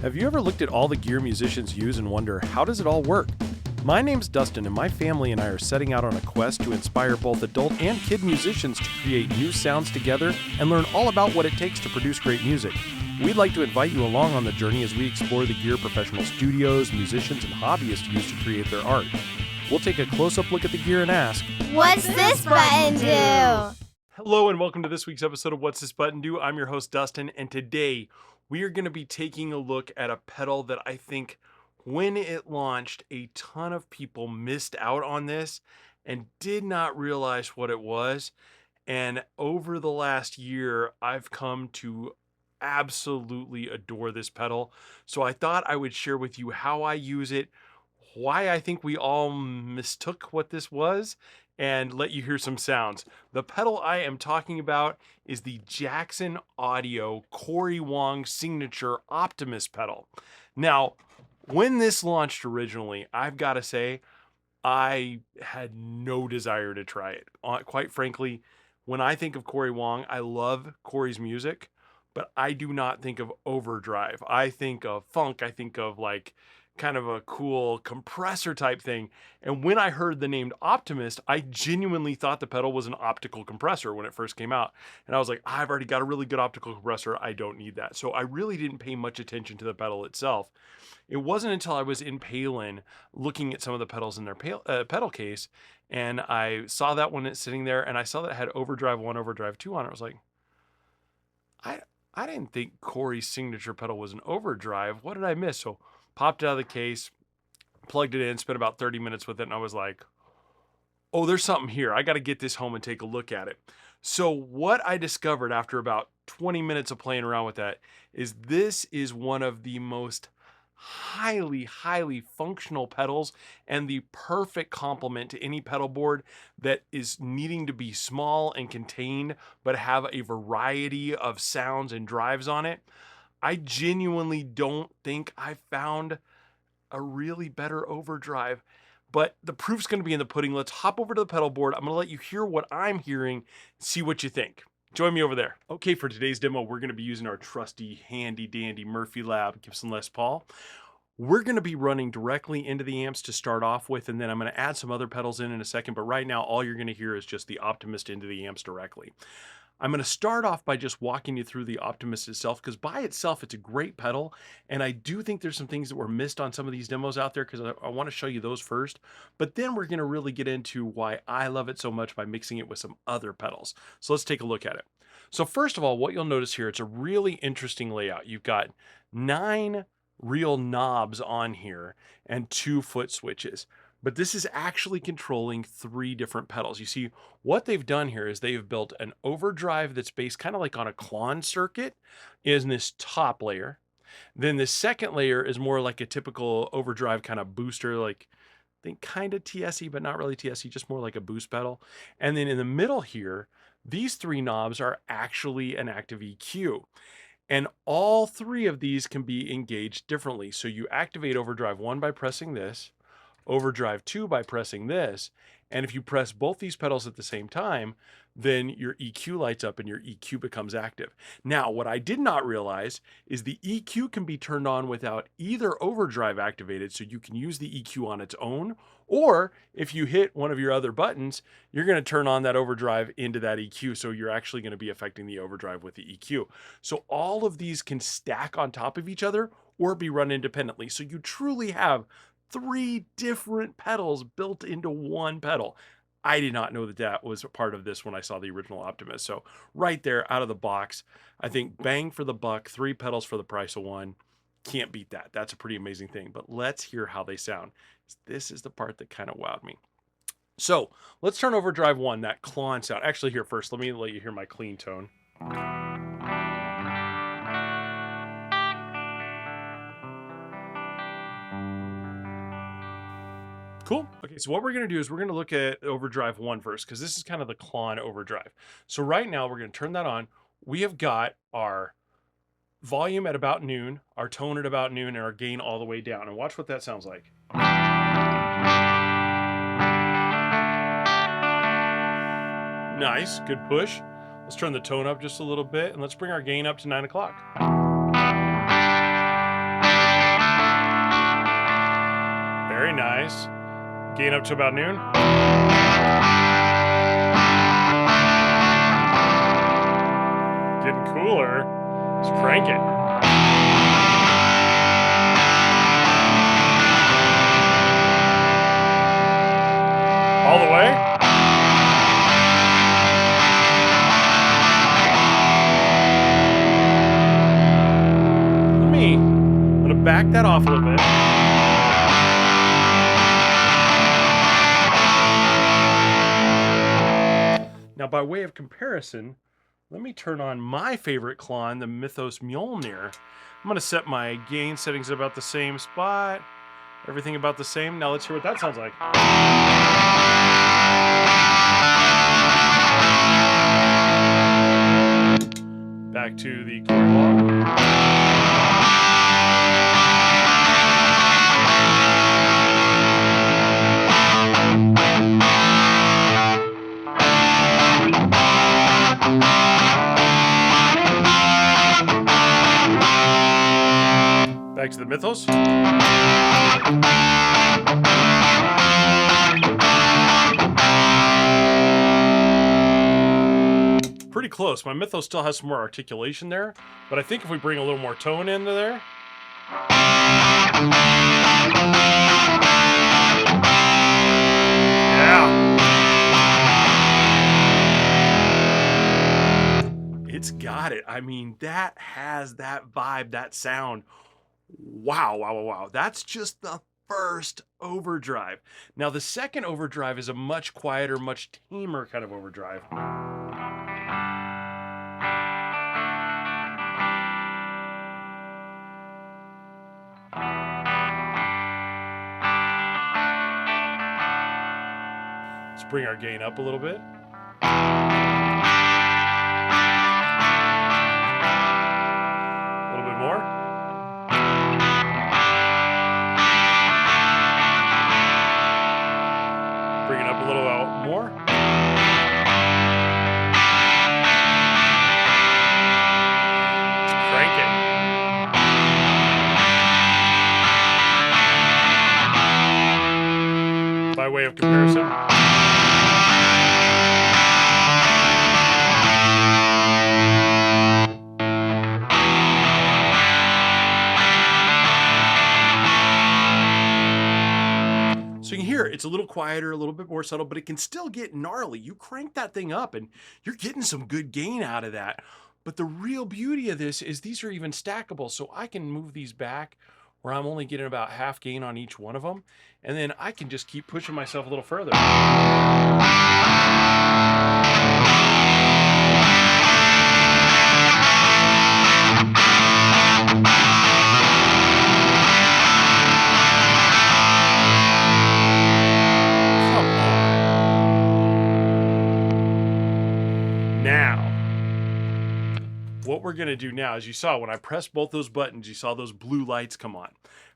Have you ever looked at all the gear musicians use and wonder, how does it all work? My name's Dustin, and my family and I are setting out on a quest to inspire both adult and kid musicians to create new sounds together and learn all about what it takes to produce great music. We'd like to invite you along on the journey as we explore the gear professional studios, musicians, and hobbyists use to create their art. We'll take a close-up look at the gear and ask, what's this button do? Hello and welcome to this week's episode of What's This Button Do? I'm your host Dustin, and today we are going to be taking a look at a pedal that I think when it launched, a ton of people missed out on this and did not realize what it was. And over the last year, I've come to absolutely adore this pedal. So I thought I would share with you how I use it, why I think we all mistook what this was, and let you hear some sounds. The pedal I am talking about is the Jackson Audio Cory Wong Signature Optimist pedal. Now, when this launched originally, I've got to say, I had no desire to try it. Quite frankly, when I think of Cory Wong, I love Cory's music, but I do not think of Overdrive. I think of funk. I think of like kind of a cool compressor type thing. And when I heard the name Optimist, I genuinely thought the pedal was an optical compressor when it first came out. And I was like, I've already got a really good optical compressor. I don't need that. So I really didn't pay much attention to the pedal itself. It wasn't until I was in Palen looking at some of the pedals in their pedal case, and I saw that one sitting there, and I saw that it had Overdrive 1, Overdrive 2 on it. I was like, I didn't think Cory's signature pedal was an Overdrive. What did I miss? So popped it out of the case, plugged it in, spent about 30 minutes with it, and I was like, oh, there's something here. I got to get this home and take a look at it. So what I discovered after about 20 minutes of playing around with that is this is one of the most highly functional pedals and the perfect complement to any pedal board that is needing to be small and contained but have a variety of sounds and drives on it. I genuinely don't think I found a really better Overdrive, but the proof's going to be in the pudding. Let's hop over to the pedal board. I'm going to let you hear what I'm hearing, see what you think. Join me over there. Okay, for today's demo, we're going to be using our trusty, handy-dandy Murphy Lab Gibson Les Paul. We're going to be running directly into the amps to start off with, and then I'm going to add some other pedals in a second, but right now all you're going to hear is just the Optimist into the amps directly. I'm going to start off by just walking you through the Optimist itself, because by itself, it's a great pedal, and I do think there's some things that were missed on some of these demos out there, because I want to show you those first, but then we're going to really get into why I love it so much by mixing it with some other pedals. So let's take a look at it. So first of all, what you'll notice here, it's a really interesting layout. You've got 9 real knobs on here and 2 foot switches. But this is actually controlling 3 different pedals. You see, what they've done here is they've built an Overdrive that's based kind of like on a Klon circuit in this top layer. Then the second layer is more like a typical Overdrive kind of booster, like I think kind of TSE, but not really TSE, just more like a boost pedal. And then in the middle here, these 3 knobs are actually an active EQ. And all 3 of these can be engaged differently. So you activate Overdrive 1 by pressing this, Overdrive 2 by pressing this, and if you press both these pedals at the same time, then your EQ lights up and your EQ becomes active. Now, what I did not realize is the EQ can be turned on without either Overdrive activated, so you can use the EQ on its own, or if you hit one of your other buttons, you're going to turn on that Overdrive into that EQ, so you're actually going to be affecting the Overdrive with the EQ. So all of these can stack on top of each other or be run independently, so you truly have 3 different pedals built into one pedal. I did not know that that was a part of this when I saw the original Optimist. So right there out of the box, I think bang for the buck, 3 pedals for the price of 1. Can't beat that. That's a pretty amazing thing. But let's hear how they sound. This is the part that kind of wowed me. So let's turn Overdrive 1, that Klon sound. Actually, here first, let me let you hear my clean tone. Cool. Okay, so what we're going to do is we're going to look at Overdrive 1 first, because this is kind of the Klon Overdrive. So right now we're going to turn that on. We have got our volume at about noon, our tone at about noon, and our gain all the way down. And watch what that sounds like. Nice, good push. Let's turn the tone up just a little bit, and let's bring our gain up to 9 o'clock. bass. Gain up to about noon. Getting cooler. Let's crank it. All the way. I'm gonna back that off a little bit. Now, by way of comparison, let me turn on my favorite Klon, the Mythos Mjolnir. I'm gonna set my gain settings about the same spot. Everything about the same. Now let's hear what that sounds like. Back to the Cory Wong. Back to the Mythos. Pretty close. My Mythos still has some more articulation there, but I think if we bring a little more tone into there. Yeah. It's got it. I mean, that has that vibe, that sound. Wow, wow, wow, wow. That's just the first overdrive. Now, the second overdrive is a much quieter, much tamer kind of overdrive. Let's bring our gain up a little bit. A little bit more. Bring it up a little more. Let's crank it. By way of comparison. So you can hear it's a little quieter, a little bit more subtle, but it can still get gnarly. You crank that thing up and you're getting some good gain out of that. But the real beauty of this is these are even stackable. So I can move these back where I'm only getting about half gain on each one of them. And then I can just keep pushing myself a little further. What we're going to do now, as you saw, when I pressed both those buttons, you saw those blue lights come on.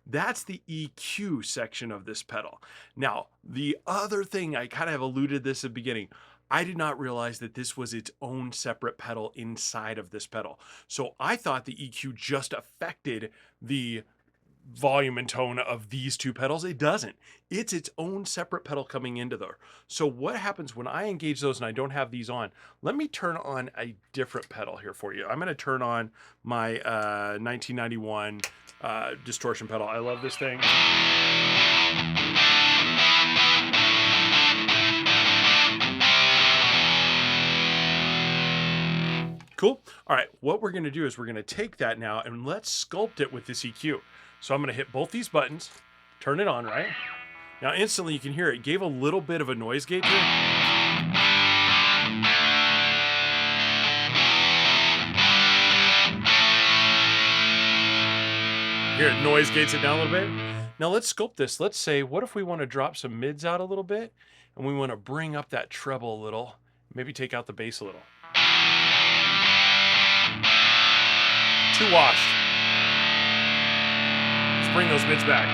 That's the EQ section of this pedal. Now, the other thing, I kind of have alluded this at the beginning, I did not realize that this was its own separate pedal inside of this pedal. So I thought the EQ just affected the volume and tone of these two pedals. It doesn't. It's its own separate pedal coming into there. So what happens when I engage those and I don't have these on? Let me turn on a different pedal here for you. I'm going to turn on my 1991 distortion pedal. I love this thing. Cool. All right, what we're going to do is we're going to take that now and let's sculpt it with this EQ. So I'm going to hit both these buttons, turn it on, right? Now instantly you can hear it gave a little bit of a noise gate here. Here it noise gates it down a little bit. Now let's sculpt this. Let's say, what if we want to drop some mids out a little bit and we want to bring up that treble a little, maybe take out the bass a little. Too washed. Let's bring those mids back.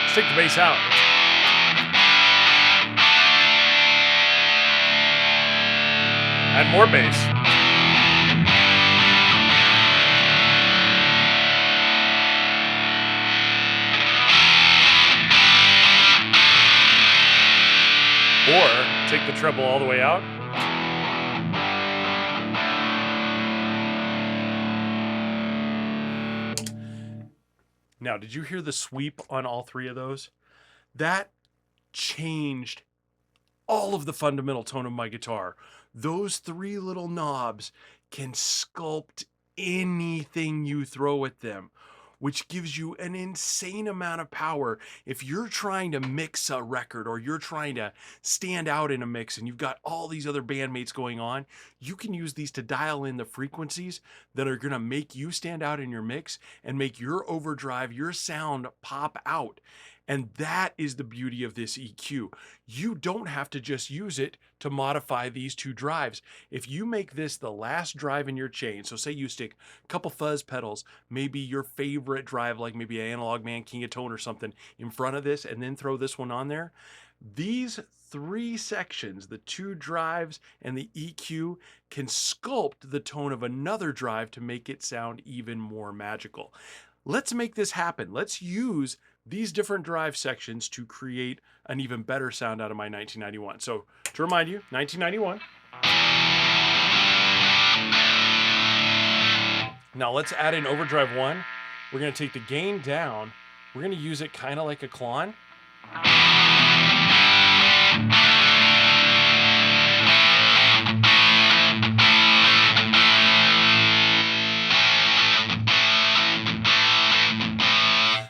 Let's take the bass out. Add more bass. the treble all the way out. Now, did you hear the sweep on all three of those? That changed all of the fundamental tone of my guitar. Those three little knobs can sculpt anything you throw at them, which gives you an insane amount of power. If you're trying to mix a record or you're trying to stand out in a mix and you've got all these other bandmates going on, you can use these to dial in the frequencies that are going to make you stand out in your mix and make your overdrive, your sound pop out. And that is the beauty of this EQ. You don't have to just use it to modify these two drives. If you make this the last drive in your chain, so say you stick a couple fuzz pedals, maybe your favorite drive, like maybe an Analog Man, King of Tone or something in front of this, and then throw this one on there, these three sections, the two drives and the EQ, can sculpt the tone of another drive to make it sound even more magical. Let's make this happen. Let's use these different drive sections to create an even better sound out of my 1991. So to remind you, 1991. Now let's add in Overdrive 1. We're going to take the gain down. We're going to use it kind of like a clon.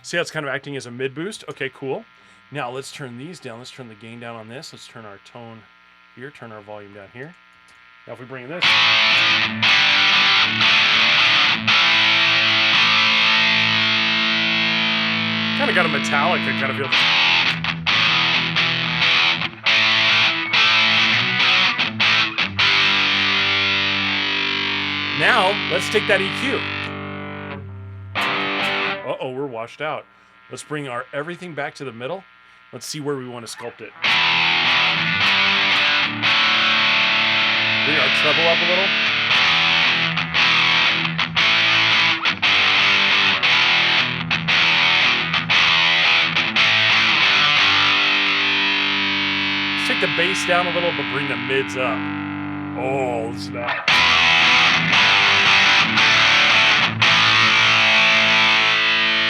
See how it's kind of acting as a mid boost? Okay, cool. Now let's turn these down. Let's turn the gain down on this. Let's turn our tone here, turn our volume down here. Now if we bring this. Kind of got a metallic, I kind of feel. Now let's take that EQ. Uh-oh, we're washed out. Let's bring our everything back to the middle. Let's see where we want to sculpt it. Bring our treble up a little. Let's take the bass down a little, but bring the mids up. Oh, snap.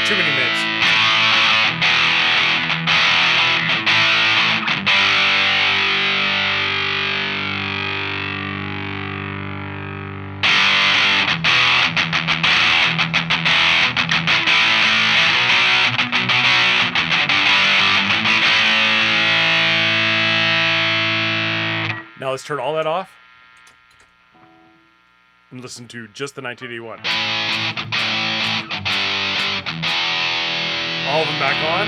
Too many mids. Now let's turn all that off and listen to just the 1981. All of them back on.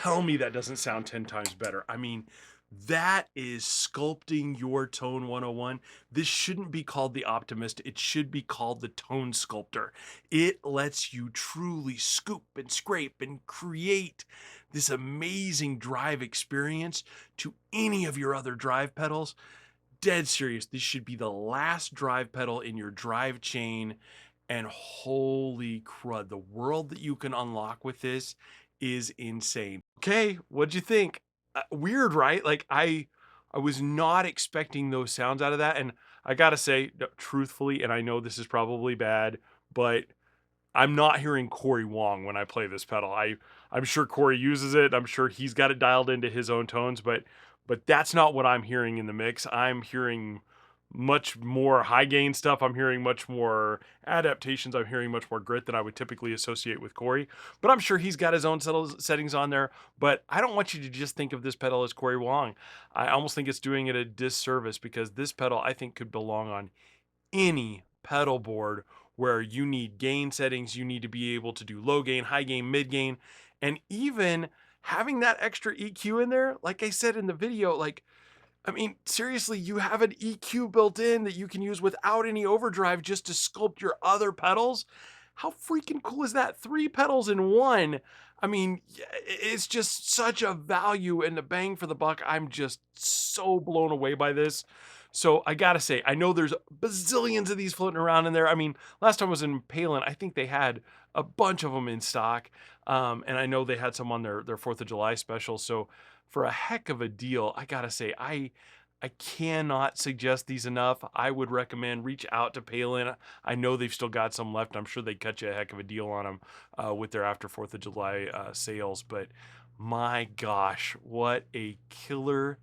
Tell me that doesn't sound 10 times better. I mean, that is sculpting your tone 101. This shouldn't be called the Optimist. It should be called the Tone Sculptor. It lets you truly scoop and scrape and create this amazing drive experience to any of your other drive pedals. Dead serious, this should be the last drive pedal in your drive chain. And holy crud, the world that you can unlock with this is insane. Okay, what'd you think? Weird, right? Like I was not expecting those sounds out of that. And I gotta say, truthfully, and I know this is probably bad, but I'm not hearing Cory Wong when I play this pedal. I'm sure Cory uses it. I'm sure he's got it dialed into his own tones, but that's not what I'm hearing in the mix. I'm hearing much more high gain stuff. I'm hearing much more adaptations. I'm hearing much more grit than I would typically associate with Cory. But I'm sure he's got his own settings on there. But I don't want you to just think of this pedal as Cory Wong. I almost think it's doing it a disservice because this pedal I think could belong on any pedal board where you need gain settings, you need to be able to do low gain, high gain, mid gain, and even having that extra EQ in there, like I said in the video, like, I mean, seriously, you have an EQ built in that you can use without any overdrive just to sculpt your other pedals. How freaking cool is that? 3 pedals in one. I mean, it's just such a value and the bang for the buck. I'm just so blown away by this. So I gotta say, I know there's bazillions of these floating around in there. I mean, last time I was in Palen, I think they had a bunch of them in stock, and I know they had some on their 4th of July special. So for a heck of a deal, I gotta say, I cannot suggest these enough. I would recommend reach out to Palen. I know they've still got some left. I'm sure they cut you a heck of a deal on them with their after 4th of July sales. But my gosh, what a killer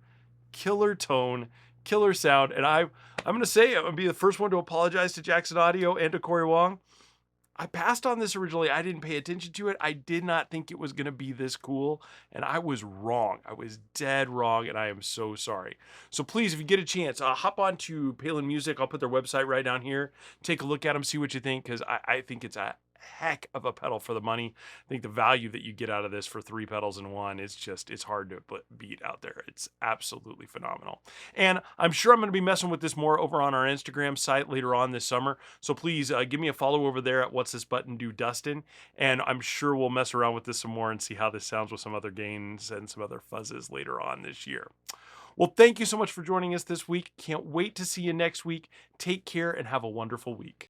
tone, killer sound. And I'm gonna say I'm gonna be the first one to apologize to Jackson Audio and to Cory Wong. I passed on this originally. I didn't pay attention to it. I did not think it was going to be this cool, and I was wrong. I was dead wrong, and I am so sorry. So please, if you get a chance, hop on to Palen Music. I'll put their website right down here. Take a look at them, see what you think, because I think it's a heck of a pedal for the money. I think the value that you get out of this for 3 pedals in one is just, it's hard to beat out there. It's absolutely phenomenal. And I'm sure I'm going to be messing with this more over on our Instagram site later on this summer. So please give me a follow over there at What's This Button Do Dustin. And I'm sure we'll mess around with this some more and see how this sounds with some other gains and some other fuzzes later on this year. Well, thank you so much for joining us this week. Can't wait to see you next week. Take care and have a wonderful week.